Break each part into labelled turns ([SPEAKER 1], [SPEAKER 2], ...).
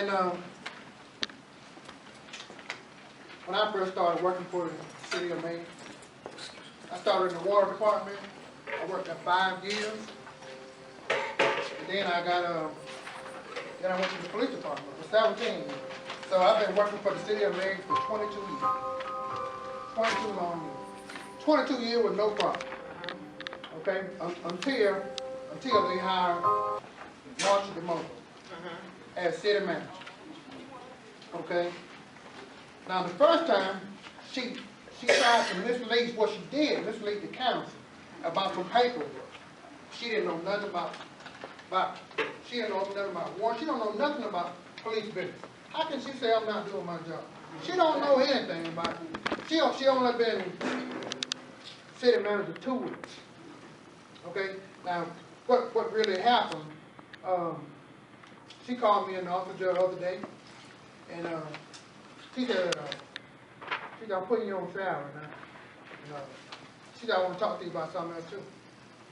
[SPEAKER 1] And when I first started working for the city of Meigs, I started in the water department. I worked there 5 years. And then I got then I went to the police department for 17 years. So I've been working for the city of Meigs for 22 years. 22 long years. 22 years with no problem. Okay? Until they hired Marshall DeMoto as city manager. Okay? Now the first time she tried to mislead what she did, mislead the council about some paperwork. She didn't know nothing about she didn't know nothing about war. She don't know nothing about police business. How can she say I'm not doing my job? She don't know anything about it. She only been city manager 2 weeks. Okay? Now what really happened, she called me in the office the other day, and she said, I'm putting you on salary now. She said, I want to talk to you about something else too.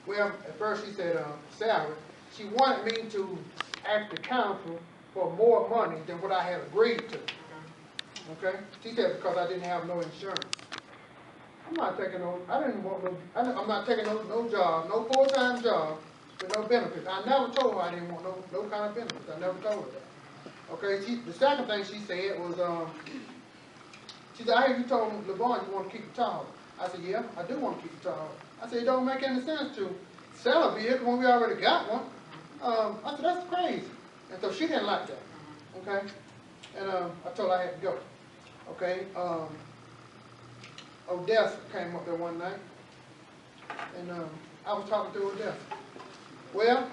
[SPEAKER 1] Well, at first she said salary. She wanted me to ask the council for more money than what I had agreed to. Okay? She said because I didn't have no insurance. I'm not taking no job, no full-time job with no benefits. I never told her I didn't want no kind of benefits. I never told her that. Okay? The second thing she said was, she said, I hear you told LeVon you want to keep the tower. I said, yeah, I do want to keep the tower. I said, it don't make any sense to sell a vehicle when we already got one. I said, that's crazy. And so she didn't like that. Okay? And I told her I had to go. Okay? Odessa came up there one night, and I was talking to Odessa. Well,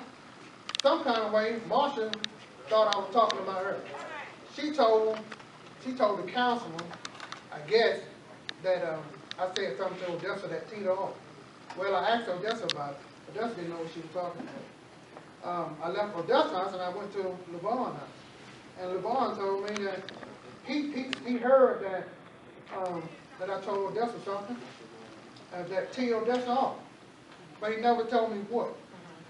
[SPEAKER 1] some kind of way, Marsha thought I was talking about her. She told the councilman, I guess, that I said something to Odessa that teed her off. Well, I asked Odessa about it. Odessa didn't know what she was talking about. I left Odessa's house and I went to LeVon's house. And LeVon told me that he heard that I told Odessa something that teed Odessa off. But he never told me what.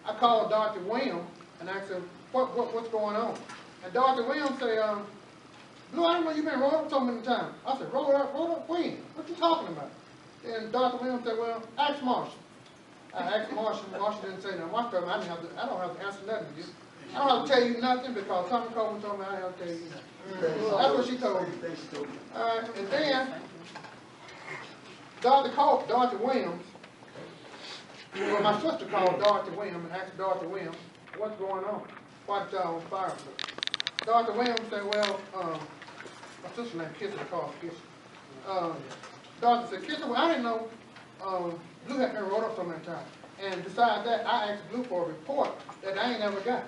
[SPEAKER 1] I called Dr. Williams and asked him, what's going on? And Dr. Williams said, Blue, I don't know you've been rolled up so many times. I said, rolled up when? What you talking about? And Dr. Williams said, well, ask Marshall. I asked Marshall, Marshall didn't say nothing. Marshall told me I don't have to answer nothing to you. I don't have to tell you nothing because Tommy Coleman told me I don't have to tell you nothing. That's what she told me. All right, and then Dr. Williams, well, my sister called Dr. Williams and asked Dr. Williams, what's going on? Why did y'all on fire? Dr. Williams said, well, my sister named Kissy, I called Kissy. Doctor said, Kissy, well, I didn't know Blue had been rolled up so many times. And besides that, I asked Blue for a report that I ain't never got.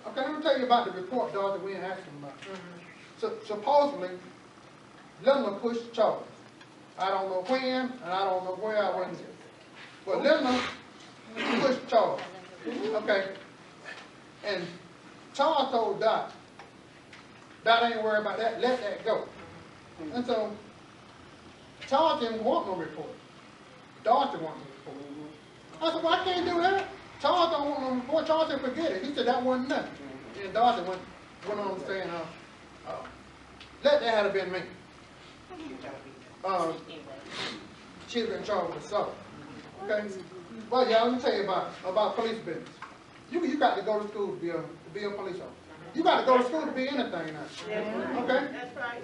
[SPEAKER 1] Okay, let me tell you about the report Dr. Williams asked him about. So, supposedly, Linda pushed charges. I don't know when, and I don't know where I went. But Linda pushed charges. Okay. And Charles told Dot ain't worried about that, let that go. And so, Charles didn't want no report. Dorothy wanted no report. I said, well, I can't do that. Charles don't want no report. Charles said, forget it. He said, that wasn't nothing. And Dorothy went on saying, let that have been me. She'd have been charged with assault. Okay? Well, y'all, let me tell you about police business. You got to go to school to be a police officer. You got to go to school to be anything now. Okay? That's right.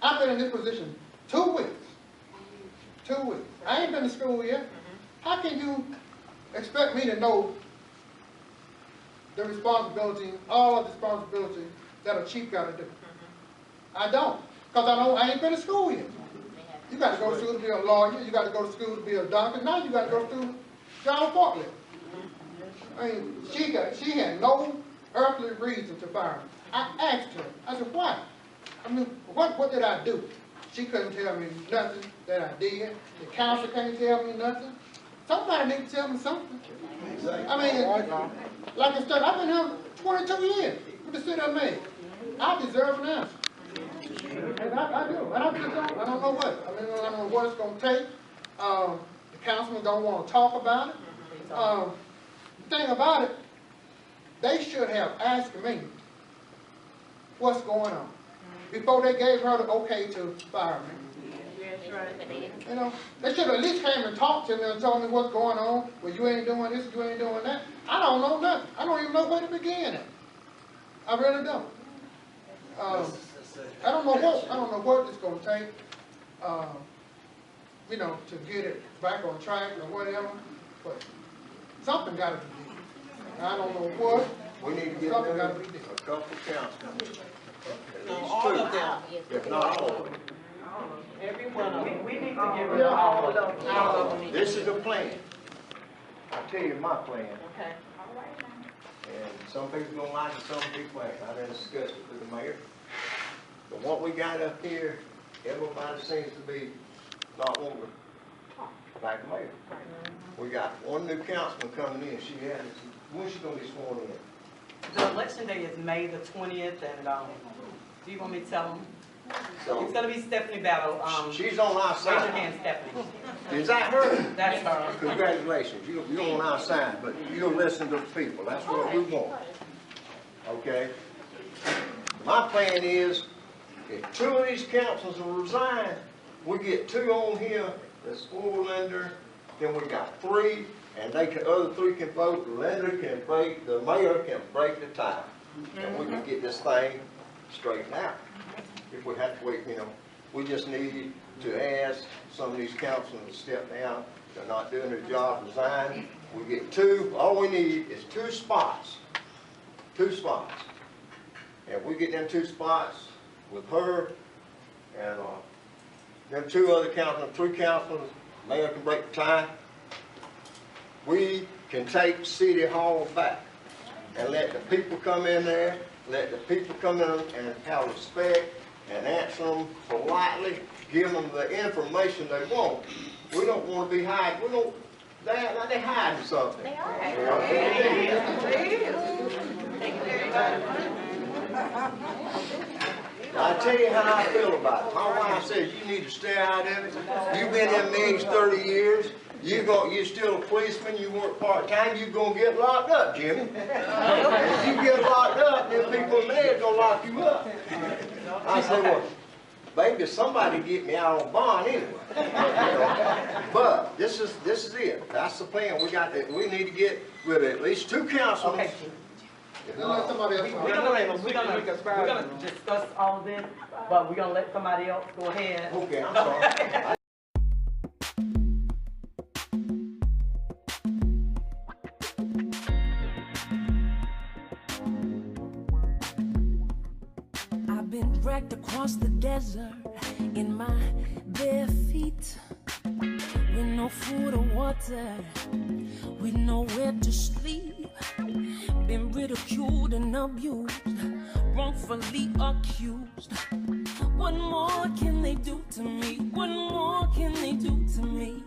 [SPEAKER 1] I've been in this position 2 weeks. 2 weeks. I ain't been to school yet. How can you expect me to know the responsibility, all of the responsibility that a chief got to do? I don't. Because I ain't been to school yet. You got to go to school to be a lawyer. You got to go to school to be a doctor. Now you got to go to school to drive a forklift. I mean, she had no earthly reason to fire me. I asked her. I said, why? I mean, what did I do? She couldn't tell me nothing that I did. The council can't tell me nothing. Somebody need to tell me something. I mean, like I said, I've been here 22 years with the city of Meigs. I deserve an answer. And I do. And I don't know what. I mean, I don't know what it's going to take. The councilman don't want to talk about it. The thing about it, they should have asked me what's going on before they gave her the okay to fire me.
[SPEAKER 2] That's right.
[SPEAKER 1] You know, they should at least came and talked to me and told me what's going on. Well, you ain't doing this, you ain't doing that. I don't know nothing. I don't even know where to begin at. I really don't. I don't know what it's going to take, you know, to get it back on track or whatever. But something got to be done. I don't know what.
[SPEAKER 3] We need to get
[SPEAKER 1] Something got to be done.
[SPEAKER 3] a couple councils.
[SPEAKER 2] No, all of them.
[SPEAKER 3] If not all of them.
[SPEAKER 2] Every one of them. We need to get rid of all of them. All of them.
[SPEAKER 3] This is the plan. I'll tell you my plan.
[SPEAKER 2] Okay.
[SPEAKER 3] And some people don't like it, some people ain't. I done discussed it with the mayor. But what we got up here, everybody seems to be not wanting to back the mayor. We got one new councilman coming in. When's she gonna be sworn in?
[SPEAKER 4] The election day is May the 20th, and do you want me to tell them?
[SPEAKER 3] So,
[SPEAKER 4] It's going to be Stephanie Battle.
[SPEAKER 3] she's on our
[SPEAKER 4] Raise your
[SPEAKER 3] side.
[SPEAKER 4] hand, Stephanie.
[SPEAKER 3] Is that her?
[SPEAKER 4] That's her.
[SPEAKER 3] Congratulations, you're on our side, but you're listening to the people, that's what we want. Okay? My plan is, if two of these councils will resign, we get two on here, that's four lender, then we got three, and the other three can vote, the lender can break, the mayor can break the tie. And we can get this thing straightened out. If we have to wait, you know, we just need to ask some of these councilmen to step down. They're not doing their job, resign. We get two, all we need is two spots. Two spots. And we get them two spots with her and them two other councilmen, three councilmen, mayor can break the tie. We can take City Hall back and let the people come in there, let the people come in and have respect and answer them politely, give them the information they want. We don't want to be hiding. We don't, they hiding something.
[SPEAKER 2] They are.
[SPEAKER 3] I tell you how I feel about it. My wife says you need to stay out of it. You've been in Meigs 30 years. You're still a policeman. You work part-time. You're going to get locked up, Jimmy. And if you get locked up, then people in there are going to lock you up. I said, well, baby, somebody get me out on bond anyway. You know? But this is it. That's the plan. We need to get rid of at least two councilmen.
[SPEAKER 4] Okay.
[SPEAKER 1] Then let somebody else.
[SPEAKER 4] We're gonna discuss all of this, but we're gonna let somebody else go ahead.
[SPEAKER 3] Okay, I'm sorry.
[SPEAKER 5] I've been dragged across the desert in my bare feet, with no food or water, with nowhere to sleep. Been ridiculed and abused, wrongfully accused. What more can they do to me? What more can they do to me?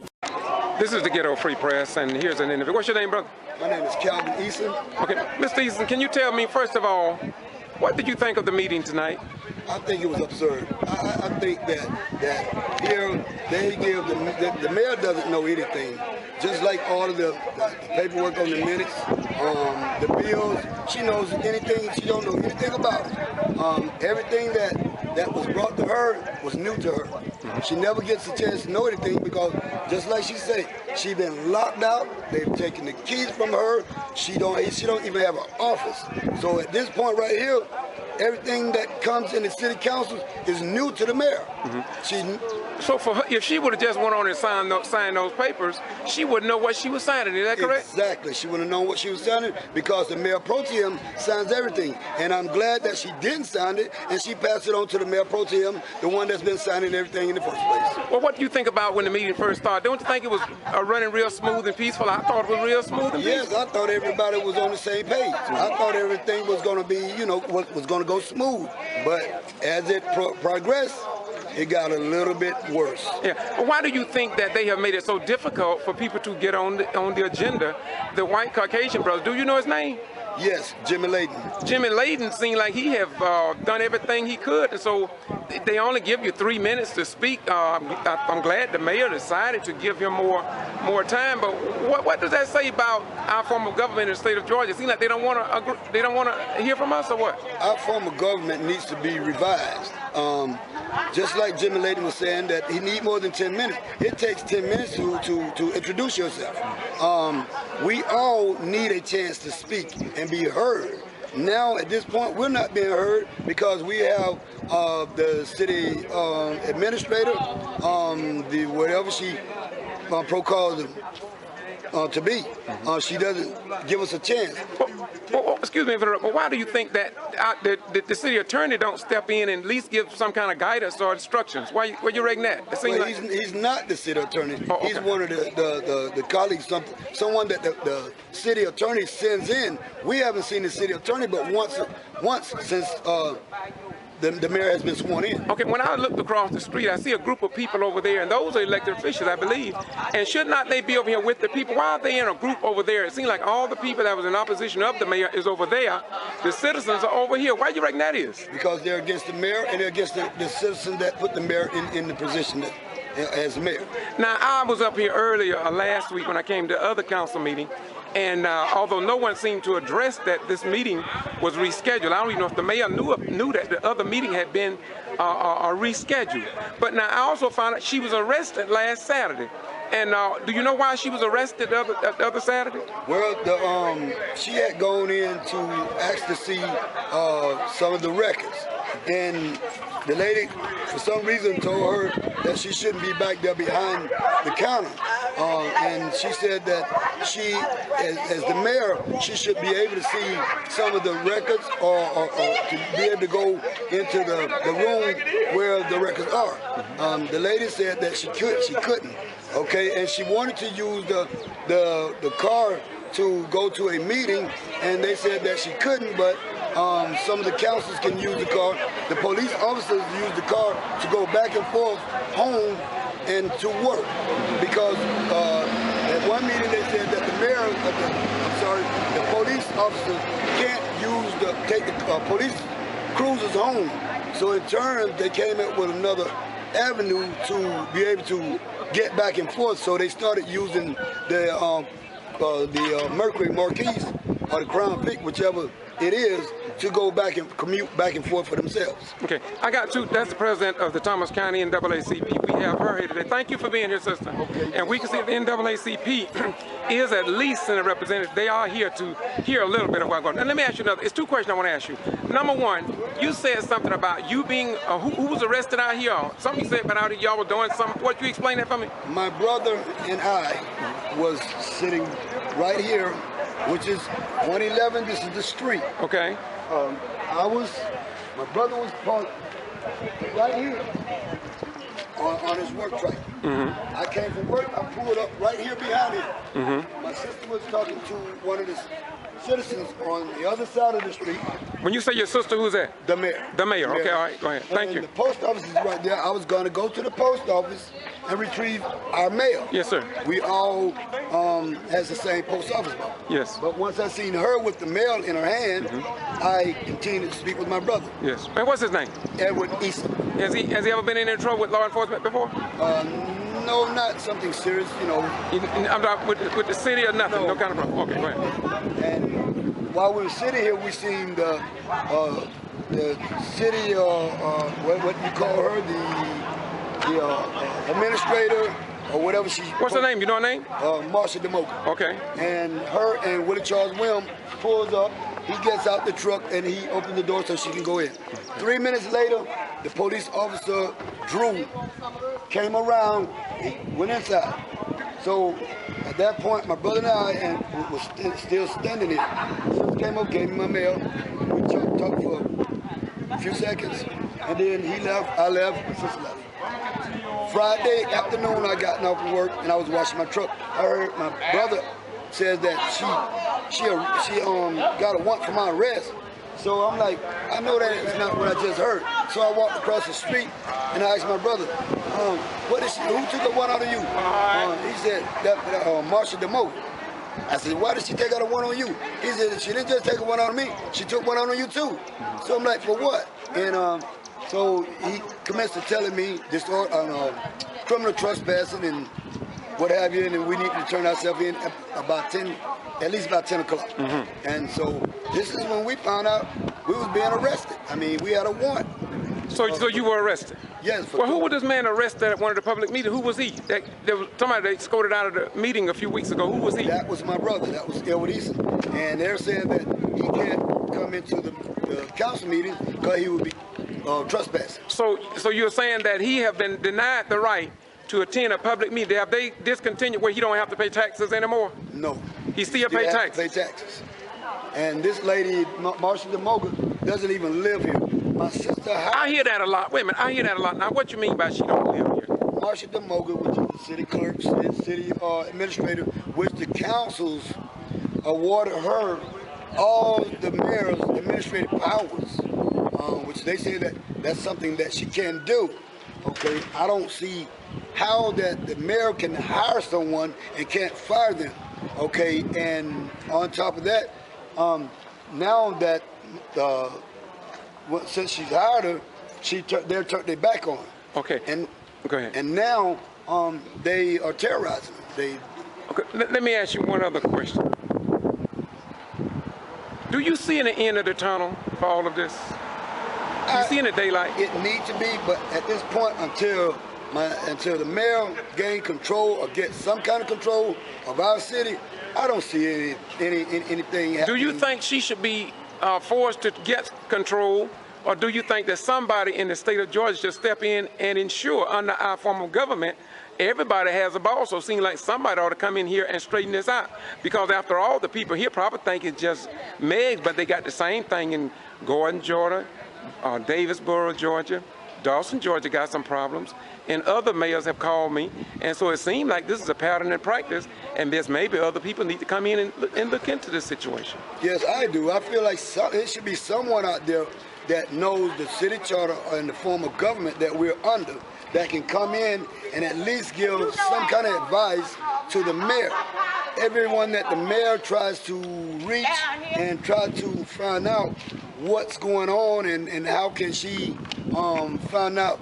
[SPEAKER 6] This is the Ghetto Free Press, and here's an interview. What's your name, brother?
[SPEAKER 7] My name is Calvin Eason.
[SPEAKER 6] Okay, Mr. Easton, can you tell me, first of all, what did you think of the meeting tonight?
[SPEAKER 7] I think it was absurd. I think that here they give the mayor doesn't know anything. Just like all of the paperwork on the minutes, the bills, she knows anything. She don't know anything about it. Everything that was brought to her was new to her. She never gets a chance to know anything because, just like she said, she been locked out. They've taken the keys from her. She don't even have an office. So at this point right here, everything that comes in the city council is new to the mayor.
[SPEAKER 6] So for her, if she would have just went on and signed those papers, she wouldn't know what she was signing. Is that correct?
[SPEAKER 7] Exactly. She wouldn't know what she was signing because the mayor pro tem signs everything. And I'm glad that she didn't sign it and she passed it on to the mayor pro tem, the one that's been signing everything in the first place.
[SPEAKER 6] Well, what do you think about when the meeting first started? Don't you think it was running real smooth and peaceful? I thought it was real smooth and peaceful.
[SPEAKER 7] Yes, I thought everybody was on the same page. I thought everything was going to be, was going to go smooth. But as it progressed, it got a little bit worse.
[SPEAKER 6] Yeah. Well, why do you think that they have made it so difficult for people to get on the agenda? The white Caucasian brother, do you know his name?
[SPEAKER 7] Yes, Jimmy Layden.
[SPEAKER 6] Jimmy Layden seemed like he have done everything he could, and so they only give you 3 minutes to speak. I'm glad the mayor decided to give him more time. But what does that say about our form of government in the state of Georgia? It seems like they don't want to hear from us, or what?
[SPEAKER 7] Our form of government needs to be revised. Just like Jimmy Lady was saying that he need more than 10 minutes. It takes 10 minutes to introduce yourself. We all need a chance to speak and be heard. Now, at this point, we're not being heard because we have the city administrator, the whatever she proclaimed to be. She doesn't give us a chance.
[SPEAKER 6] Well, excuse me, but why do you think that the city attorney don't step in and at least give some kind of guidance or instructions? Why you reckon that?
[SPEAKER 7] Well, he's not the city attorney.
[SPEAKER 6] Oh, okay.
[SPEAKER 7] He's one of the colleagues, someone that the city attorney sends in. We haven't seen the city attorney but once since the mayor has been sworn in.
[SPEAKER 6] Okay, when I looked across the street, I see a group of people over there, and those are elected officials, I believe. And should not they be over here with the people? Why are they in a group over there? It seems like all the people that was in opposition of the mayor is over there. The citizens are over here. Why do you reckon that is?
[SPEAKER 7] Because they're against the mayor and they're against the citizens that put the mayor in the position as mayor.
[SPEAKER 6] Now, I was up here earlier last week when I came to the other council meeting, and although no one seemed to address that this meeting was rescheduled, I don't even know if the mayor knew that the other meeting had been rescheduled. But now I also found out she was arrested last Saturday. And do you know why she was arrested the other Saturday?
[SPEAKER 7] Well, she had gone in to ask to see some of the records. And the lady, for some reason, told her that she shouldn't be back there behind the counter. And she said that she, as the mayor, she should be able to see some of the records or to be able to go into the room where the records are. The lady said that she couldn't. Okay, and she wanted to use the car to go to a meeting, and they said that she couldn't, but some of the councilors can use the car. The police officers use the car to go back and forth home and to work, because at one meeting they said that the police officers can't take the police cruisers home. So in turn, they came up with another avenue to be able to get back and forth. So they started using the Mercury Marquis or the Crown Vic, whichever it is, to go back and commute back and forth for themselves.
[SPEAKER 6] Okay, I got two. That's the president of the Thomas County NAACP. We have her here today. Thank you for being here, sister.
[SPEAKER 7] Okay.
[SPEAKER 6] And we can see the NAACP is at least in a representative. They are here to hear a little bit of what's going on. And let me ask you another. It's two questions I want to ask you. Number one, you said something about you being, who was arrested out here? Something you said about out here, y'all were doing something. What, you explain that for me?
[SPEAKER 7] My brother and I was sitting right here, which is 111. This is the street.
[SPEAKER 6] Okay.
[SPEAKER 7] My brother was parked right here on his work truck.
[SPEAKER 6] Mm-hmm.
[SPEAKER 7] I came from work, I pulled up right here behind him.
[SPEAKER 6] Mm-hmm.
[SPEAKER 7] My sister was talking to one of the citizens on the other side of the street.
[SPEAKER 6] When you say your sister, who's that?
[SPEAKER 7] The mayor.
[SPEAKER 6] The mayor, okay, all right, go ahead. Thank you.
[SPEAKER 7] The post office is right there. I was going to go to the post office and retrieve our mail.
[SPEAKER 6] Yes, sir.
[SPEAKER 7] We all has the same post office box.
[SPEAKER 6] Yes.
[SPEAKER 7] But once I seen her with the mail in her hand, I continued to speak with my brother.
[SPEAKER 6] Yes. And what's his name?
[SPEAKER 7] Edward Easton.
[SPEAKER 6] Has he ever been in any trouble with law enforcement before?
[SPEAKER 7] No, not something serious, you know.
[SPEAKER 6] I'm not with the city or nothing. No kind of problem. Okay, go ahead.
[SPEAKER 7] And while we were sitting here, we seen the city, what you call her, the administrator or whatever she.
[SPEAKER 6] What's her name? You know her name?
[SPEAKER 7] Marsha DeMoka.
[SPEAKER 6] Okay.
[SPEAKER 7] And her and Willie Charles Williams pulls up. He gets out the truck and he opens the door so she can go in. 3 minutes later, the police officer, Drew, came around, he went inside. So at that point, my brother and I was still standing here. So he came up, gave me my mail. We talked for a few seconds. And then he left, I left, my sister left. Friday afternoon, I got off from work and I was washing my truck. I heard my brother says that she got a warrant for my arrest. So I'm like, I know that is not what I just heard. So I walked across the street and I asked my brother, who took a warrant out of you? He said, Marsha DeMoe. I said, why did she take out a warrant on you? He said, she didn't just take a warrant on me, she took one on you too. So I'm like, for what? And So he commenced to telling me this criminal trespassing and what have you, and we need to turn ourselves in at least about 10 o'clock. And so this is when we found out we was being arrested. I mean, we had a warrant.
[SPEAKER 6] So you were arrested?
[SPEAKER 7] Yes.
[SPEAKER 6] Well, who was this man arrested at one of the public meetings? Who was he? There was somebody that escorted out of the meeting a few weeks ago. Who was he?
[SPEAKER 7] That was my brother. That was Elwood Eason. And they're saying that he can't come into the council meeting because he would be trespassing.
[SPEAKER 6] So you're saying that he have been denied the right to attend a public meeting? Have they discontinued where he don't have to pay taxes anymore?
[SPEAKER 7] No.
[SPEAKER 6] He still pay taxes?
[SPEAKER 7] Pay taxes. And this lady, Marcia DeMoga, doesn't even live here. My sister...
[SPEAKER 6] I hear that a lot. Wait a minute, I hear that a lot. Now, what you mean by she don't live here?
[SPEAKER 7] Marcia DeMoga, which is the city clerk, city administrator, which the councils awarded her all the mayor's administrative powers, which they say that that's something that she can do. Okay, I don't see how that the mayor can hire someone and can't fire them. Okay, and on top of that, now that since she's hired her, they're turned their back on her.
[SPEAKER 6] Okay.
[SPEAKER 7] And
[SPEAKER 6] go ahead.
[SPEAKER 7] And now they are terrorizing her.
[SPEAKER 6] Okay. Let me ask you one other question. Do you see an end of the tunnel for all of this? Do you see any daylight?
[SPEAKER 7] It needs to be, but at this point, until the mayor gain control or get some kind of control of our city, I don't see anything happening.
[SPEAKER 6] Do you think she should be forced to get control, or do you think that somebody in the state of Georgia should step in and ensure under our form of government everybody has a boss? So it seems like somebody ought to come in here and straighten this out, because after all, the people here probably think it's just Meigs, but they got the same thing in Gordon, Georgia, Davisboro, Georgia, Dawson, Georgia got some problems, and other mayors have called me, and so it seems like this is a pattern in practice, and there's maybe other people need to come in and look into this situation.
[SPEAKER 7] Yes, I do. I feel like it should be someone out there that knows the city charter and the form of government that we're under, that can come in and at least give some kind of advice to the mayor. Everyone that the mayor tries to reach and try to find out what's going on and how can she find out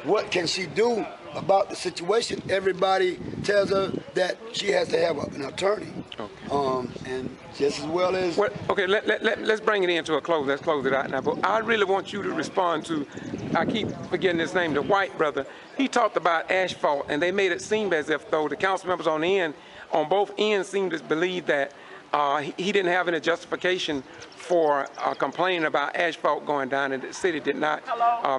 [SPEAKER 7] what can she do about the situation. Everybody tells her that she has to have an attorney. Okay. And just as well as...
[SPEAKER 6] Well, okay, let's bring it into a close. Let's close it out now. But I really want you to respond to, I keep forgetting his name, the white brother. He talked about asphalt, and they made it seem as if, though, the council members on both ends seemed to believe that he didn't have any justification for complaining about asphalt going down, and the city did not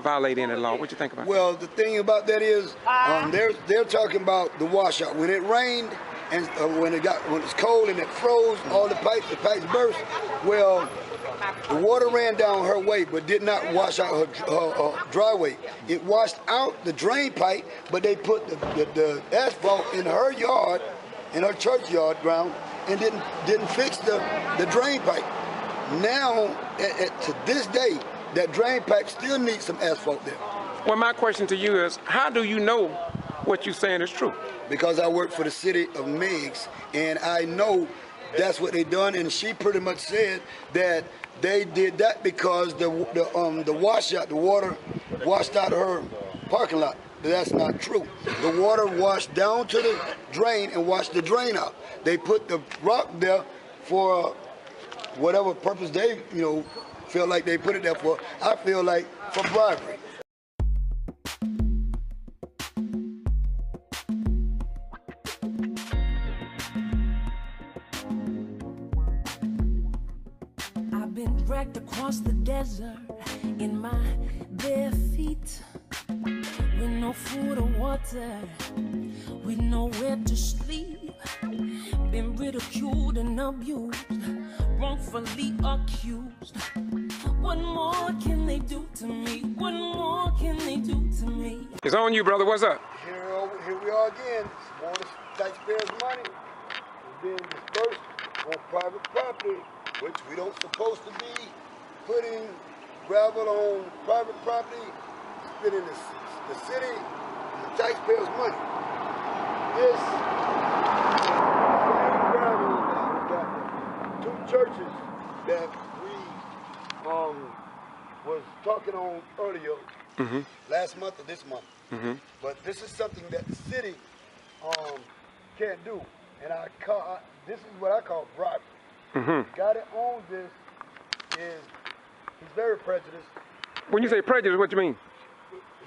[SPEAKER 6] violate any law. What do you think about that?
[SPEAKER 7] Well, the thing about that is they're talking about the washout. When it rained and when it's cold and it froze, all the pipes burst. Well, the water ran down her way, but did not wash out her driveway. It washed out the drain pipe, but they put the asphalt in her yard, in her church yard ground, and didn't fix the drain pipe. Now, to this day, that drain pipe still needs some asphalt there.
[SPEAKER 6] Well, my question to you is, how do you know what you're saying is true?
[SPEAKER 7] Because I work for the city of Meigs, and I know that's what they done. And she pretty much said that they did that because the washout, the water washed out of her parking lot. But that's not true. The water washed down to the drain and washed the drain out. They put the rock there for whatever purpose they, feel like they put it there for. I feel like for bribery.
[SPEAKER 5] I've been dragged across the desert in my bare feet, with no food or water, with nowhere to sleep. Been ridiculed and abused, wrongfully accused. What more can they do to me? What more can they do to me?
[SPEAKER 6] It's on you, brother. What's up?
[SPEAKER 7] Here we are again. More of the taxpayers' money is being dispersed on private property, which we don't supposed to be putting gravel on private property, spending the city and the taxpayers' money. This same gravel that we got two churches that we was talking on earlier, last month or this month. But this is something that the city can't do. And this is what I call bribery. The guy that owns this he's very prejudiced.
[SPEAKER 6] When you say prejudice, what you mean?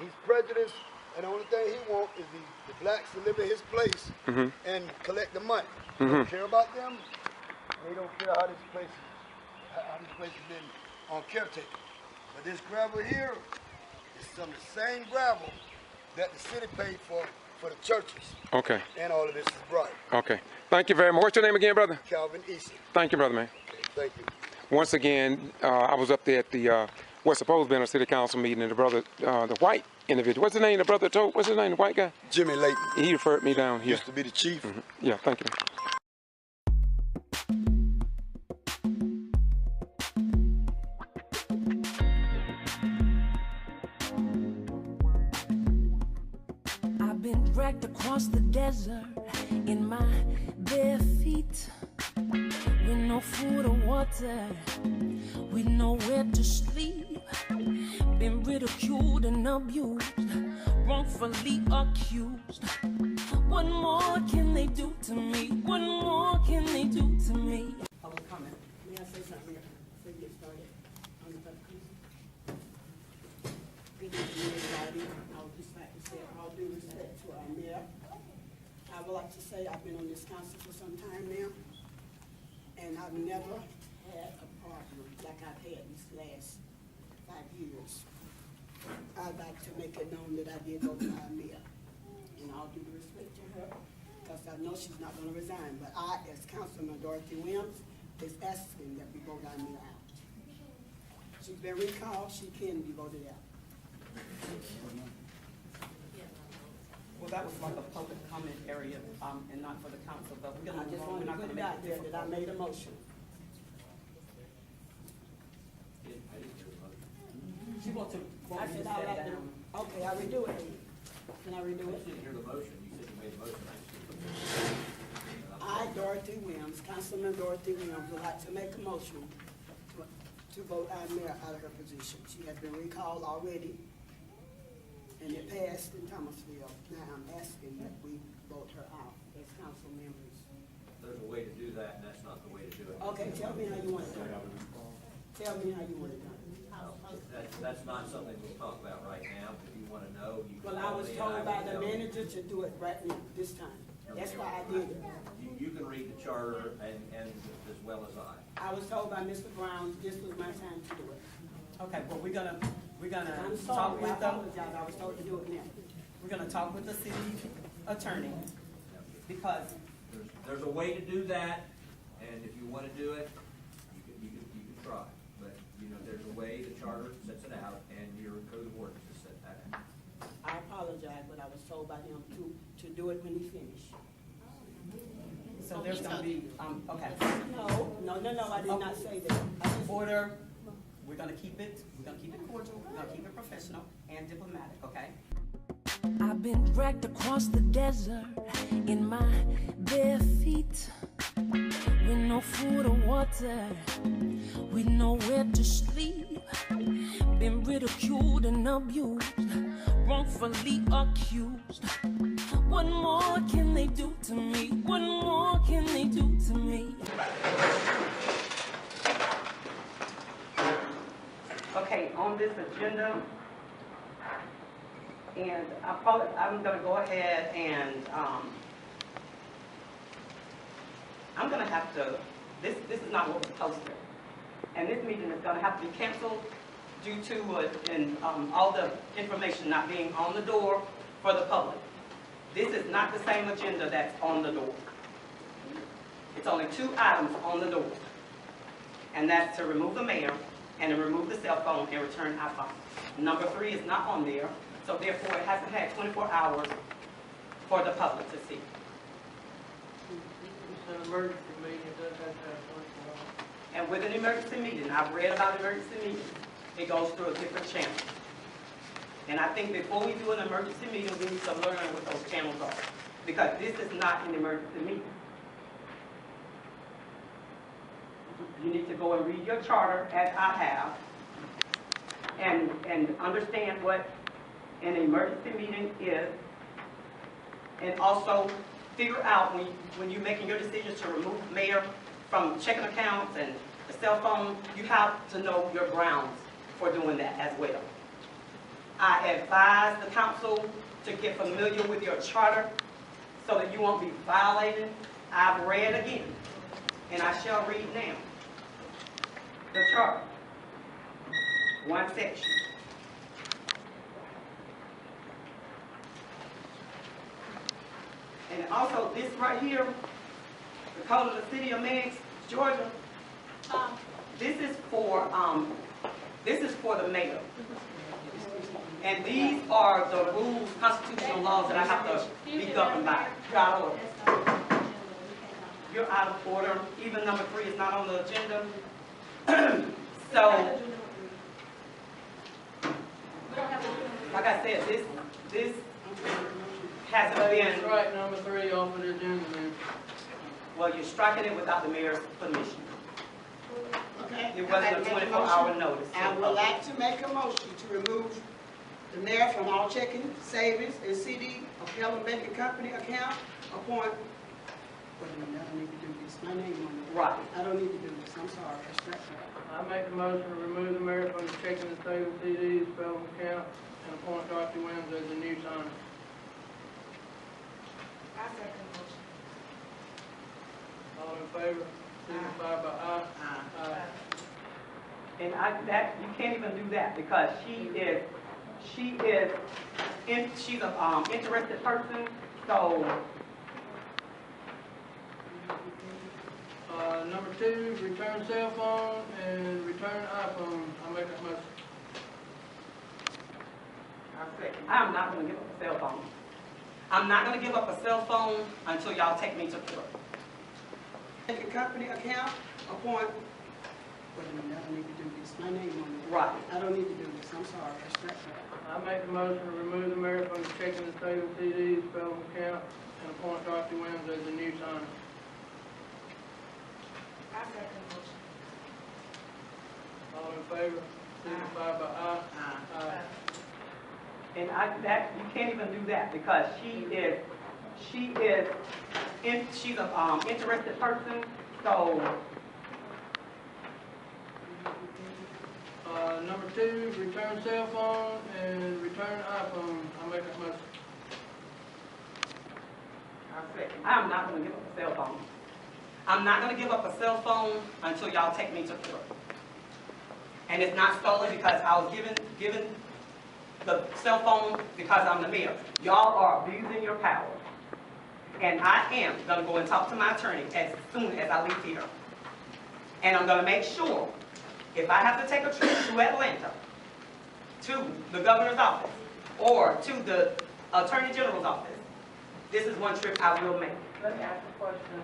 [SPEAKER 7] He's prejudiced, and the only thing he wants is the blacks to live in his place and collect the money. He don't care about them, and he don't care how this place has been caretaken. But this gravel here is some of the same gravel that the city paid for the churches.
[SPEAKER 6] Okay.
[SPEAKER 7] And all of this is bribery.
[SPEAKER 6] Okay. Thank you very much. What's your name again, brother?
[SPEAKER 7] Calvin Eason.
[SPEAKER 6] Thank you, brother, man.
[SPEAKER 7] Okay, thank you.
[SPEAKER 6] Once again, I was up there at the what's supposed to be a city council meeting, and the brother, the white individual, what's his name? The brother told, what's his name? The white guy?
[SPEAKER 7] Jimmy Layton.
[SPEAKER 6] He referred me down here.
[SPEAKER 7] Used to be the chief.
[SPEAKER 6] Yeah, thank you.
[SPEAKER 5] I've been dragged across the desert in my bare feet, with no food or water, with nowhere to sleep. Been ridiculed and abused, wrongfully accused. What more can they do to me? What more can they do to me?
[SPEAKER 4] Public comment.
[SPEAKER 8] May I say something before you get started on the public comment? Good evening, everybody. I would just like to say all due respect to our mayor. I would like to say I've been on this council for some time now, and I've never had a problem like I've had these last 5 years. I'd like to make it known that I did vote for our mayor, and all due respect to her, because I know she's not going to resign, but I, as Councilman Dorothy Williams, is asking that we vote our mayor out. She's been recalled, she can be voted out.
[SPEAKER 4] Well, that was like a public comment area, and not for the council, but we're
[SPEAKER 8] I
[SPEAKER 4] gonna move
[SPEAKER 8] just
[SPEAKER 4] on.
[SPEAKER 8] wanted
[SPEAKER 4] We're
[SPEAKER 8] to
[SPEAKER 4] not
[SPEAKER 8] put
[SPEAKER 4] gonna
[SPEAKER 8] it
[SPEAKER 4] make
[SPEAKER 8] out
[SPEAKER 4] it
[SPEAKER 8] there that I
[SPEAKER 4] difficult.
[SPEAKER 8] made a motion.
[SPEAKER 4] She wants to.
[SPEAKER 8] I said I'd like to, okay, I redo it. Can I redo it?
[SPEAKER 9] didn't hear the motion. You said you made a motion.
[SPEAKER 8] I, Dorothy Williams, Councilman Dorothy Williams, would like to make a motion to vote our mayor out of her position. She has been recalled already, and it passed in Thomasville. Now I'm asking that we vote her out as council members.
[SPEAKER 9] There's a way to do that, and that's not the way to do it.
[SPEAKER 8] Okay, tell me how you want it done. Tell me how you want it done.
[SPEAKER 9] That's not something we'll talk about right now, but if you want to know, you can.
[SPEAKER 8] Well, I
[SPEAKER 9] call
[SPEAKER 8] was
[SPEAKER 9] me and
[SPEAKER 8] told
[SPEAKER 9] will
[SPEAKER 8] by the
[SPEAKER 9] tell you.
[SPEAKER 8] manager to do it right now, this time. That's why I did it.
[SPEAKER 9] You can read the charter and as well as I.
[SPEAKER 8] I was told by Mr. Brown this was my time to do it.
[SPEAKER 4] Okay, well, we're gonna
[SPEAKER 8] I'm
[SPEAKER 4] talk
[SPEAKER 8] sorry, I
[SPEAKER 4] with them.
[SPEAKER 8] apologize, I was told to do it now.
[SPEAKER 4] We're gonna talk with the city attorney, because
[SPEAKER 9] There's a way to do that, and if you want to do it, you can try. But, you know, there's a way, the charter sets it out, and your code of ordinances set that out.
[SPEAKER 8] I apologize, but I was told by him to do it when he finished.
[SPEAKER 4] so there's gonna be, okay.
[SPEAKER 8] No, I did not say that.
[SPEAKER 4] Order, we're gonna keep it cordial, we're gonna keep it professional and diplomatic, okay?
[SPEAKER 5] I've been dragged across the desert in my bare feet, with no food or water, with nowhere to sleep. Been ridiculed and abused, wrongfully accused. What more can they do to me? What more can they do to me?
[SPEAKER 4] Okay, on this agenda, and I'm gonna go ahead and, I'm gonna have to, this is not what was posted. And this meeting is gonna have to be canceled due to, all the information not being on the door for the public. This is not the same agenda that's on the door. It's only 2 items on the door. And that's to remove the mayor and to remove the cell phone and return iPhone. Number 3 is not on there, so therefore it hasn't had 24 hours for the public to see.
[SPEAKER 2] It's an emergency meeting, it does have to have 24 hours.
[SPEAKER 4] And with an emergency meeting, I've read about emergency meetings, it goes through a different channel. And I think before we do an emergency meeting, we need to learn what those channels are. Because this is not an emergency meeting. You need to go and read your charter, as I have. and understand what an emergency meeting is, and also figure out when you're making your decision to remove mayor from checking accounts and the cell phone, you have to know your grounds for doing that as well. I advise the council to get familiar with your charter so that you won't be violated. I've read again, and I shall read now. The charter, one section. And also this right here, the code of the city of Meigs, Georgia. This is for the mayor. And these are the rules, constitutional laws that I have to be governed by. You're out of order. You're out of order. Even number 3 is not on the agenda. So, like I said, this hasn't been.
[SPEAKER 2] Strike number 3 off of the agenda, then.
[SPEAKER 4] Well, you're striking it without the mayor's permission.
[SPEAKER 8] Okay.
[SPEAKER 4] It wasn't a 24-hour notice.
[SPEAKER 8] I would like to make a motion to remove the mayor from all checking, savings, and CD of Helen Banking Company account upon, wait a minute, I don't need to do this. My name on it.
[SPEAKER 4] Right.
[SPEAKER 8] I don't need to do this. I'm sorry. I scratched that.
[SPEAKER 2] I make the motion to remove the mayor from the checking and savings CDs, spelling account, and appoint Dorothy Williams as the new signer.
[SPEAKER 10] I second the motion.
[SPEAKER 2] All in favor, signify by aye. Aye.
[SPEAKER 4] And you can't even do that because she's an interested person, so.
[SPEAKER 2] Number 2, return cell phone and return iPhone. I make that motion.
[SPEAKER 4] I'm not going to give up a cell phone. I'm not going to give up a cell phone until y'all take me to court.
[SPEAKER 8] Banking Company account upon, wait a minute, I don't need to do this. My name on it.
[SPEAKER 4] Right.
[SPEAKER 8] I don't need to do this. I'm sorry. I scratched that.
[SPEAKER 2] I make the motion to remove the mayor from the checking and savings CDs, spelling account, and appoint Dorothy Williams as the new signer.
[SPEAKER 10] I second the motion.
[SPEAKER 2] All in favor, signify by aye. Aye.
[SPEAKER 4] And you can't even do that because she's an interested person, so.
[SPEAKER 2] Number 2, return cell phone and return iPhone. I make that motion.
[SPEAKER 4] I'm not going to give up a cell phone. I'm not going to give up a cell phone until y'all take me to court. And it's not stolen because I was given the cell phone because I'm the mayor. Y'all are abusing your power. And I am going to go and talk to my attorney as soon as I leave here. And I'm going to make sure, if I have to take a trip to Atlanta, to the governor's office, or to the attorney general's office, this is one trip I will make.
[SPEAKER 2] Let me ask a question.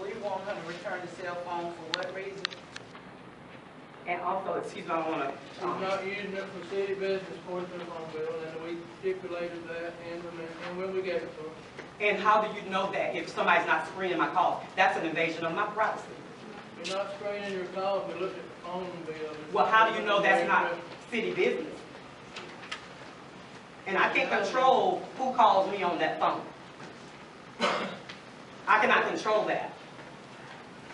[SPEAKER 2] We want her to return the cell phone for what reason?
[SPEAKER 4] And also, she's going to want to.
[SPEAKER 2] She's not using it for city business for the phone bill, and we stipulated that and when we gave it to her.
[SPEAKER 4] And how do you know that if somebody's not screening my calls? That's an invasion of my privacy.
[SPEAKER 2] You're not screening your calls, we looked at the phone bill.
[SPEAKER 4] Well, how do you know that's not city business? And I can't control who calls me on that phone. I cannot control that.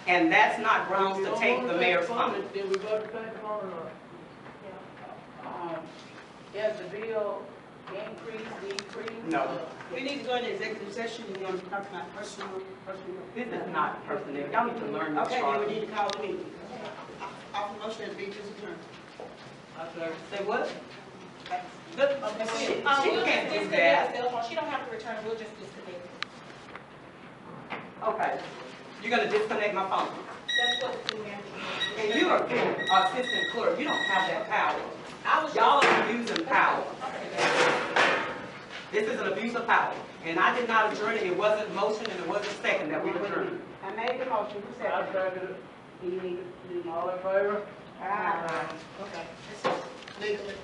[SPEAKER 4] And that's not grounds to take the mayor's phone.
[SPEAKER 2] Did we vote to pay the phone or not?
[SPEAKER 10] Has the bill increased, decreased?
[SPEAKER 4] No.
[SPEAKER 8] We need to go into executive session. We're going to talk about personal.
[SPEAKER 4] This is not personnel. Y'all need to learn this.
[SPEAKER 8] Okay, then we need to call the meeting. Offer motion to be adjourned.
[SPEAKER 4] Say what? She
[SPEAKER 10] We'll
[SPEAKER 4] can't
[SPEAKER 10] just
[SPEAKER 4] do that.
[SPEAKER 10] disconnect the cell phone. She don't have to return it, we'll just disconnect it.
[SPEAKER 4] Okay. You're going to disconnect my phone.
[SPEAKER 10] That's what the manager.
[SPEAKER 4] And you're an assistant clerk. You don't have that power. Y'all are abusing power. This is an abuse of power. And I did not adjourn it. It wasn't motion and it wasn't second that we adjourned.
[SPEAKER 10] I made the motion, who said?
[SPEAKER 2] I seconded it.
[SPEAKER 10] You need to do.
[SPEAKER 2] All in favor?
[SPEAKER 8] Okay. Legally.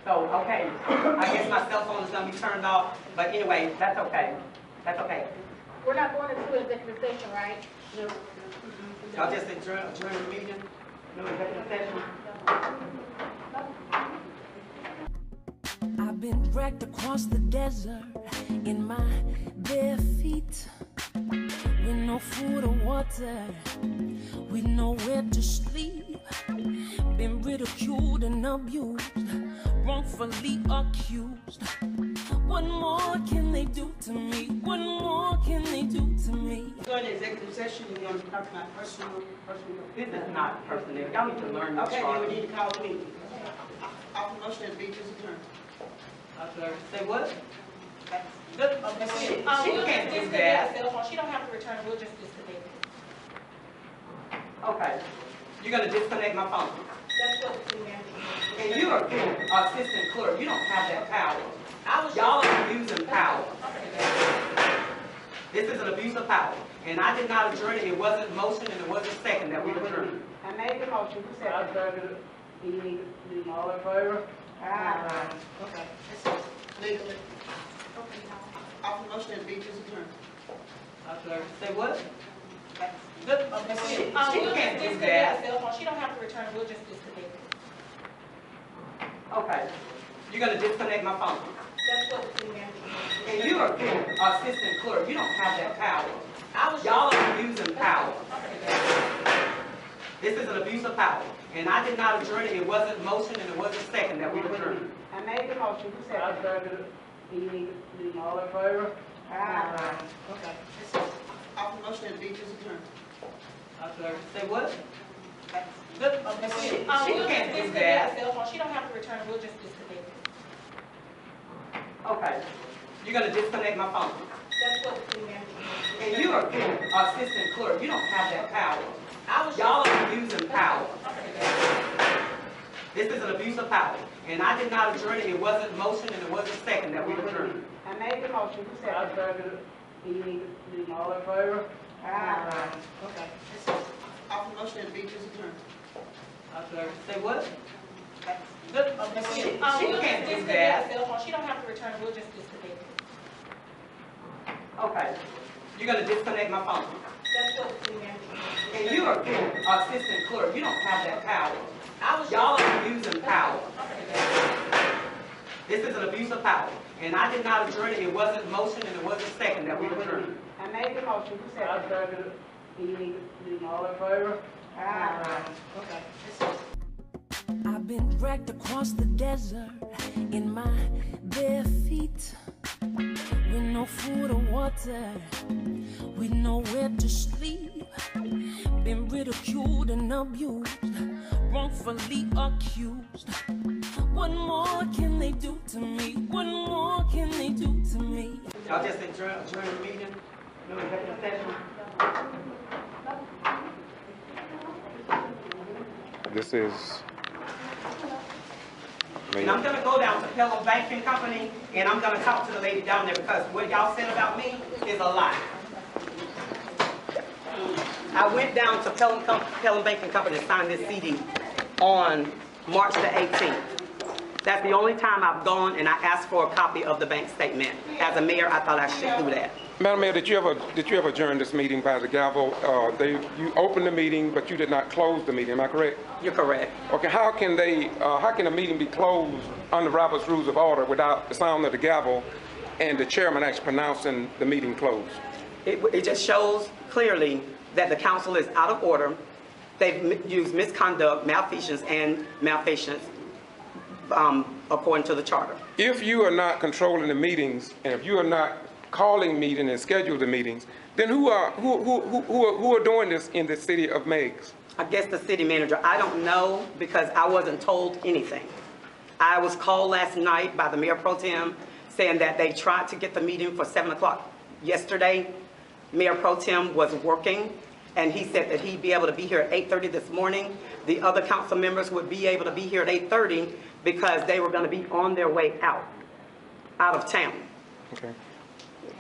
[SPEAKER 4] So, okay, I guess my cell phone is going to be turned off. But anyway, that's okay. That's okay.
[SPEAKER 10] We're not going into executive session, right? No.
[SPEAKER 4] Y'all just adjourn the meeting? No executive session?
[SPEAKER 5] I've been dragged across the desert in my bare feet, with no food or water, with nowhere to sleep. Been ridiculed and abused, wrongfully accused. What more can they do to me? What more can they do to me?
[SPEAKER 8] Go into executive session, you're going to talk about personal.
[SPEAKER 4] This is not personnel. Y'all need to learn this.
[SPEAKER 8] Okay, then we need to call the meeting. Offer motion that the meeting is adjourned.
[SPEAKER 4] Say what? She
[SPEAKER 10] We'll
[SPEAKER 4] can't
[SPEAKER 10] just
[SPEAKER 4] do
[SPEAKER 10] disconnect
[SPEAKER 4] that.
[SPEAKER 10] the cell phone. She don't have to return it, we'll just disconnect it.
[SPEAKER 4] Okay. You're gonna disconnect my phone.
[SPEAKER 10] That's what the city manager.
[SPEAKER 4] And you're an assistant clerk. You don't have that power.
[SPEAKER 10] I was
[SPEAKER 4] Y'all are abusing power. This is an abuse of power. And I did not adjourn it. It wasn't motion and it wasn't second that we adjourned.
[SPEAKER 10] I made the motion, who said
[SPEAKER 2] I
[SPEAKER 10] it?
[SPEAKER 2] second it.
[SPEAKER 10] You need to.
[SPEAKER 2] All in favor?
[SPEAKER 10] Okay.
[SPEAKER 8] Legally. Offer motion that the meeting is adjourned.
[SPEAKER 4] Say what? She
[SPEAKER 10] We'll
[SPEAKER 4] can't
[SPEAKER 10] just
[SPEAKER 4] do
[SPEAKER 10] disconnect
[SPEAKER 4] that.
[SPEAKER 10] the cell phone. She don't have to return it, we'll just disconnect it.
[SPEAKER 4] Okay. You're gonna disconnect my phone.
[SPEAKER 10] That's what the city manager.
[SPEAKER 4] And you're an assistant clerk. You don't have that power.
[SPEAKER 10] Y'all
[SPEAKER 4] Y'all are abusing power. This is an abuse of power. And I did not adjourn it. It wasn't motion and it wasn't second that we adjourned.
[SPEAKER 10] I made the motion, who said
[SPEAKER 2] I
[SPEAKER 10] it?
[SPEAKER 2] second it.
[SPEAKER 10] You need to.
[SPEAKER 2] All in favor?
[SPEAKER 10] Okay.
[SPEAKER 8] Offer motion that the meeting is adjourned.
[SPEAKER 4] Say what? She
[SPEAKER 10] We'll
[SPEAKER 4] can't
[SPEAKER 10] just
[SPEAKER 4] do
[SPEAKER 10] disconnect
[SPEAKER 4] that.
[SPEAKER 10] the cell phone. She don't have to return it, we'll just disconnect it.
[SPEAKER 4] Okay. You're gonna disconnect my phone.
[SPEAKER 10] That's what the city manager.
[SPEAKER 4] And you're an assistant clerk. You don't have that power. Y'all are abusing power. This is an abuse of power. And I did not adjourn it. It wasn't motion and it wasn't second that we adjourned.
[SPEAKER 10] I made the motion, who said
[SPEAKER 2] I
[SPEAKER 10] it?
[SPEAKER 2] second it.
[SPEAKER 10] You need to.
[SPEAKER 2] All in favor?
[SPEAKER 10] Okay.
[SPEAKER 8] Offer motion that the meeting is adjourned.
[SPEAKER 4] Say what? She
[SPEAKER 10] We'll
[SPEAKER 4] can't
[SPEAKER 10] just
[SPEAKER 4] do
[SPEAKER 10] disconnect
[SPEAKER 4] that.
[SPEAKER 10] the cell phone. She don't have to return it, we'll just disconnect it.
[SPEAKER 4] Okay. You're gonna disconnect my phone.
[SPEAKER 10] That's what the city manager.
[SPEAKER 4] And you're an assistant clerk. You don't have that power. Y'all are abusing power. This is an abuse of power. And I did not adjourn it. It wasn't motion and it wasn't second that we adjourned.
[SPEAKER 10] I made the motion, who said
[SPEAKER 2] I
[SPEAKER 10] it?
[SPEAKER 2] second it.
[SPEAKER 10] You need to.
[SPEAKER 2] All in favor?
[SPEAKER 10] Okay.
[SPEAKER 5] I've been dragged across the desert in my bare feet, with no food or water, with nowhere to sleep. Been ridiculed and abused, wrongfully accused. What more can they do to me? What more can they do to me?
[SPEAKER 4] Y'all just adjourn the meeting? No executive session?
[SPEAKER 6] This is.
[SPEAKER 4] And I'm gonna go down to Pelham Banking Company, and I'm gonna talk to the lady down there, because what y'all said about me is a lie. I went down to Pelham Banking Company to sign this CD on March the 18th. That's the only time I've gone and I asked for a copy of the bank statement. As a mayor, I thought I should do that.
[SPEAKER 6] Madam Mayor, did you ever adjourn this meeting by the gavel? You opened the meeting, but you did not close the meeting. Am I correct?
[SPEAKER 4] You're correct.
[SPEAKER 6] Okay. How can a meeting be closed under Robert's Rules of Order without the sound of the gavel and the chairman actually pronouncing the meeting closed?
[SPEAKER 4] It just shows clearly that the council is out of order. They've used misconduct, malfeasance, and malfeasance according to the charter.
[SPEAKER 6] If you are not controlling the meetings, and if you are not calling meetings and scheduling the meetings, then who are doing this in the city of Meigs?
[SPEAKER 4] I guess the city manager, I don't know, because I wasn't told anything. I was called last night by the mayor pro tem saying that they tried to get the meeting for 7 o'clock yesterday. Mayor pro tem was working, and he said that he'd be able to be here at 8:30 this morning. The other council members would be able to be here at 8:30 because they were going to be on their way out of town.
[SPEAKER 6] Okay.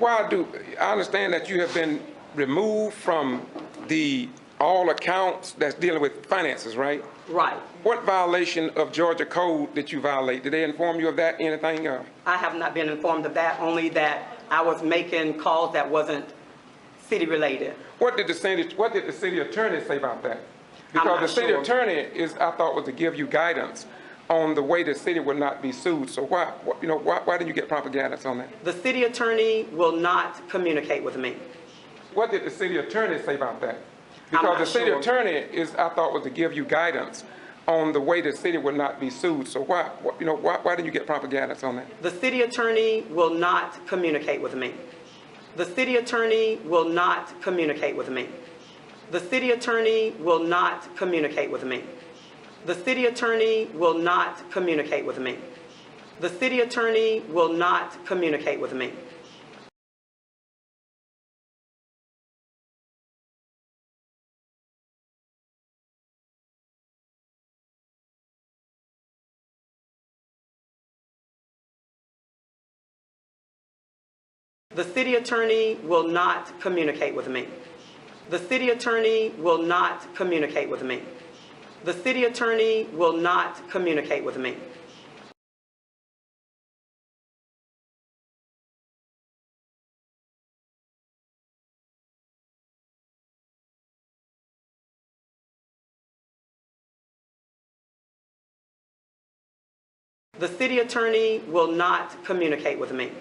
[SPEAKER 6] I understand that you have been removed from all accounts that's dealing with finances, right?
[SPEAKER 4] Right.
[SPEAKER 6] What violation of Georgia code did you violate? Did they inform you of that, anything?
[SPEAKER 4] I have not been informed of that, only that I was making calls that wasn't city-related.
[SPEAKER 6] What did the city attorney say about that?
[SPEAKER 4] I'm
[SPEAKER 6] Because
[SPEAKER 4] not
[SPEAKER 6] the city
[SPEAKER 4] sure.
[SPEAKER 6] attorney is, I thought, was to give you guidance on the way the city would not be sued. So why didn't you get proper guidance on that?
[SPEAKER 4] The city attorney will not communicate with me.
[SPEAKER 6] What did the city attorney say about that?
[SPEAKER 4] I'm
[SPEAKER 6] Because
[SPEAKER 4] not
[SPEAKER 6] the city
[SPEAKER 4] sure.
[SPEAKER 6] attorney is, I thought, was to give you guidance on the way the city would not be sued. So why didn't you get proper guidance on that?
[SPEAKER 4] The city attorney will not communicate with me. The city attorney will not communicate with me. The city attorney will not communicate with me. The city attorney will not communicate with me. The city attorney will not communicate with me. The city attorney will not communicate with me. The city attorney will not communicate with me. The city attorney will not communicate with me. The city attorney will not communicate with me.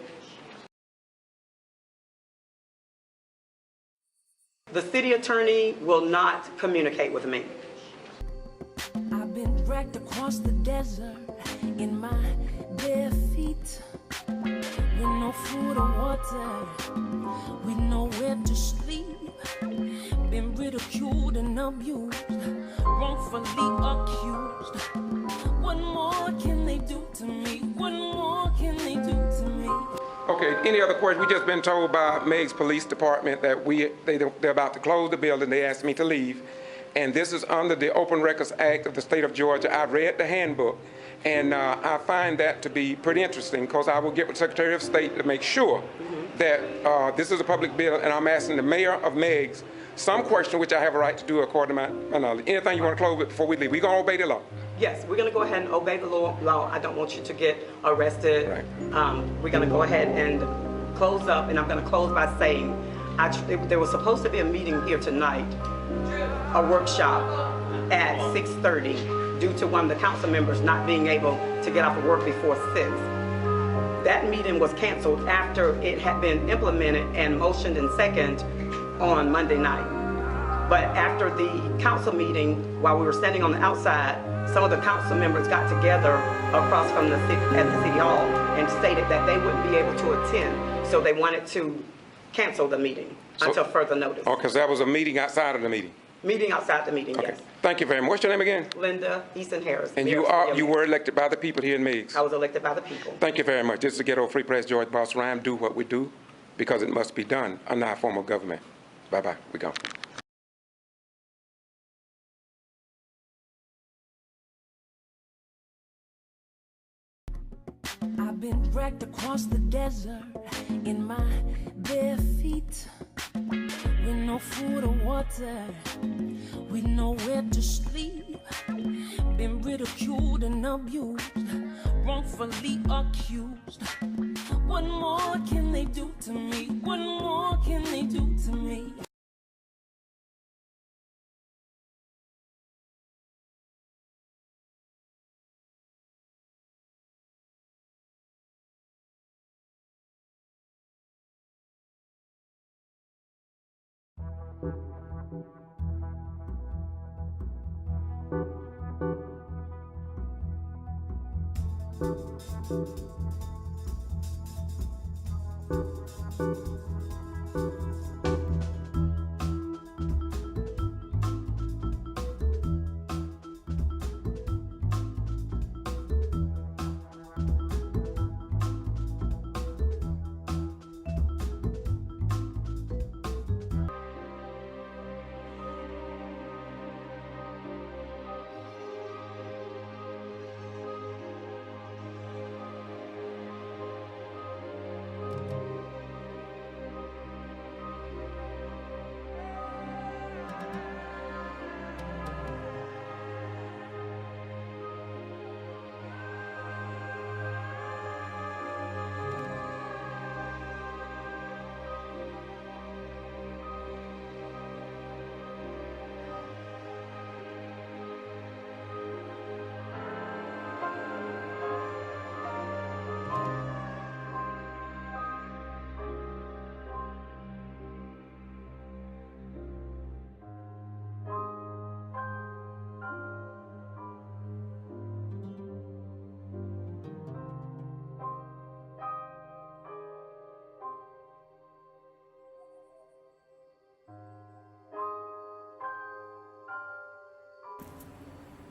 [SPEAKER 4] The city attorney will not communicate with me.
[SPEAKER 5] I've been dragged across the desert in my bare feet, with no food or water, with nowhere to sleep. Been ridiculed and abused, wrongfully accused. What more can they do to me? What more can they do to me?
[SPEAKER 6] Okay, any other questions? We just been told by Meigs Police Department that they're about to close the building. They asked me to leave. And this is under the Open Records Act of the state of Georgia. I've read the handbook, and I find that to be pretty interesting, because I will get with the Secretary of State to make sure that this is a public building, and I'm asking the mayor of Meigs some question which I have a right to do according to my knowledge. Anything you want to close with before we leave? We're going to obey the law.
[SPEAKER 4] Yes, we're going to go ahead and obey the law. I don't want you to get arrested.
[SPEAKER 6] Right.
[SPEAKER 4] We're going to go ahead and close up, and I'm going to close by saying there was supposed to be a meeting here tonight, a workshop at 6:30, due to one of the council members not being able to get off of work before 6. That meeting was canceled after it had been implemented and motioned and seconded on Monday night. But after the council meeting, while we were standing on the outside, some of the council members got together across from at the city hall and stated that they wouldn't be able to attend, so they wanted to cancel the meeting until further notice.
[SPEAKER 6] Oh, because that was a meeting outside of the meeting.
[SPEAKER 4] Meeting outside the meeting,
[SPEAKER 6] Okay.
[SPEAKER 4] yes.
[SPEAKER 6] Thank you very much. What's your name again?
[SPEAKER 4] Linda Easton Harris.
[SPEAKER 6] And
[SPEAKER 4] Mayor
[SPEAKER 6] you were elected by the people here in Meigs.
[SPEAKER 4] I was elected by the people.
[SPEAKER 6] Thank you very much. This is the Ghetto Free Press, George Boss Rhyme. Do what we do because it must be done under our form of government. Bye-bye. We go.
[SPEAKER 5] I've been dragged across the desert in my bare feet, with no food or water, with nowhere to sleep. Been ridiculed and abused, wrongfully accused. What more can they do to me? What more can they do to me?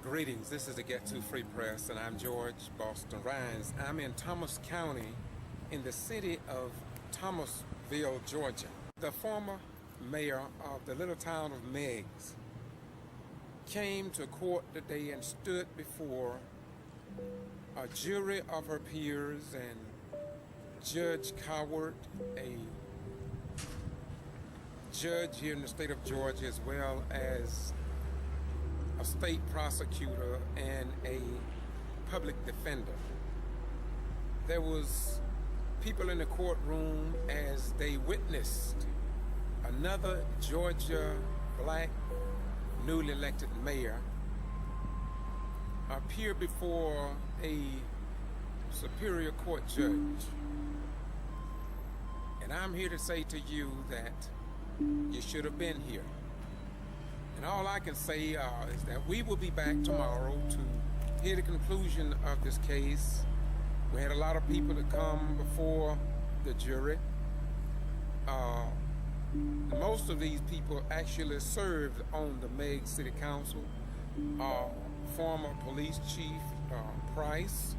[SPEAKER 6] Greetings, this is the Get To Free Press, and I'm George Boston Rhines. I'm in Thomas County in the city of Thomasville, Georgia. The former mayor of the little town of Meigs came to court today and stood before a jury of her peers and Judge Coward, a judge here in the state of Georgia, as well as a state prosecutor and a public defender. There was people in the courtroom as they witnessed another Georgia black newly elected mayor appear before a superior court judge. And I'm here to say to you that you should have been here. And all I can say is that we will be back tomorrow to hear the conclusion of this case. We had a lot of people to come before the jury. Most of these people actually served on the Meigs City Council. Former police chief Price.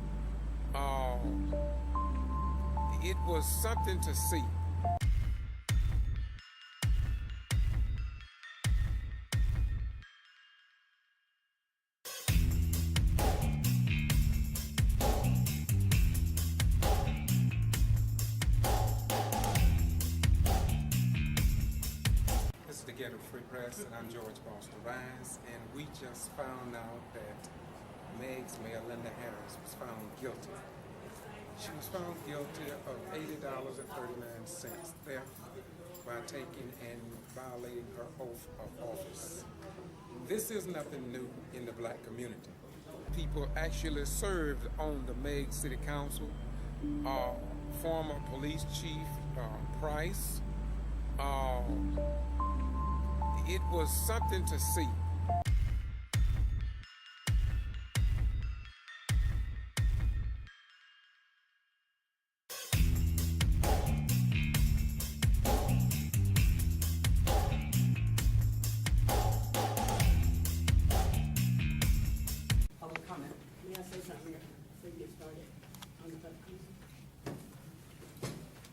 [SPEAKER 6] It was something to see. This is the Get To Free Press, and I'm George Boston Rhines, and we just found out that Meigs Mayor Linda Harris was found guilty. She was found guilty of $80.39 theft by taking and violating her oath of office. This is nothing new in the black community. People actually served on the Meigs City Council. Former police chief Price. It was something to see.
[SPEAKER 4] Public comment.
[SPEAKER 8] May I say something here before you get started on the public comment?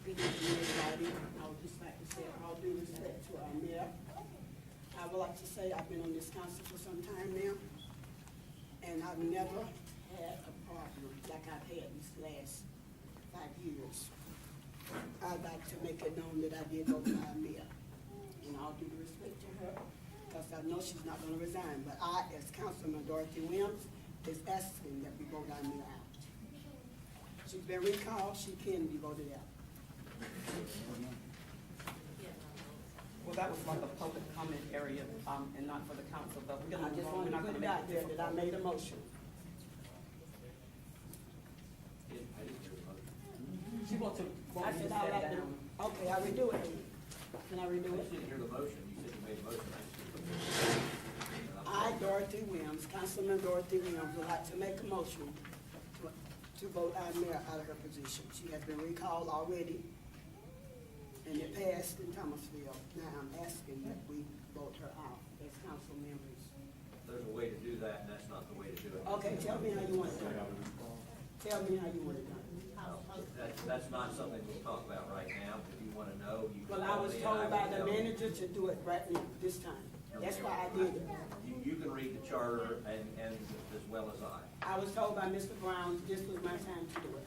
[SPEAKER 8] Good evening, everybody. I would just like to say all due respect to our mayor. I would like to say I've been on this council for some time now, and I've never had a problem like I've had these last 5 years. I'd like to make it known that I did vote for our mayor, and all due respect to her, because I know she's not going to resign, but I, as Councilman Dorothy Williams, is asking that we vote our mayor out. She's been recalled, she can be voted out.
[SPEAKER 4] Well, that was for the public comment area, and not for the council, but we're
[SPEAKER 8] I
[SPEAKER 4] gonna
[SPEAKER 8] just
[SPEAKER 4] move on.
[SPEAKER 8] wanted
[SPEAKER 4] We're
[SPEAKER 8] to
[SPEAKER 4] not
[SPEAKER 8] put
[SPEAKER 4] gonna
[SPEAKER 8] it
[SPEAKER 4] make
[SPEAKER 8] out
[SPEAKER 4] it
[SPEAKER 8] there that I
[SPEAKER 4] difficult.
[SPEAKER 8] made a motion.
[SPEAKER 9] I didn't hear the motion.
[SPEAKER 4] She wants to,
[SPEAKER 8] I said I'd like to, okay, I redo it. Can I
[SPEAKER 9] I
[SPEAKER 8] redo
[SPEAKER 9] just
[SPEAKER 8] it?
[SPEAKER 9] didn't hear the motion. You said you made a motion. I just didn't.
[SPEAKER 8] I, Dorothy Williams, Councilman Dorothy Williams, would like to make a motion to vote our mayor out of her position. She has been recalled already, and it passed in Thomasville. Now I'm asking that we vote her out as council members.
[SPEAKER 9] There's a way to do that, and that's not the way to do it.
[SPEAKER 8] Okay, tell me how you want it done. Tell me how you want it done.
[SPEAKER 9] That's not something we'll talk about right now. If you want to know, you can.
[SPEAKER 8] Well, I
[SPEAKER 9] call
[SPEAKER 8] was
[SPEAKER 9] me and
[SPEAKER 8] told
[SPEAKER 9] will
[SPEAKER 8] by the
[SPEAKER 9] tell you.
[SPEAKER 8] manager to do it right now, this time. That's why I did it.
[SPEAKER 9] You can read the charter and as well as I.
[SPEAKER 8] I was told by Mr. Brown this was my time to do it.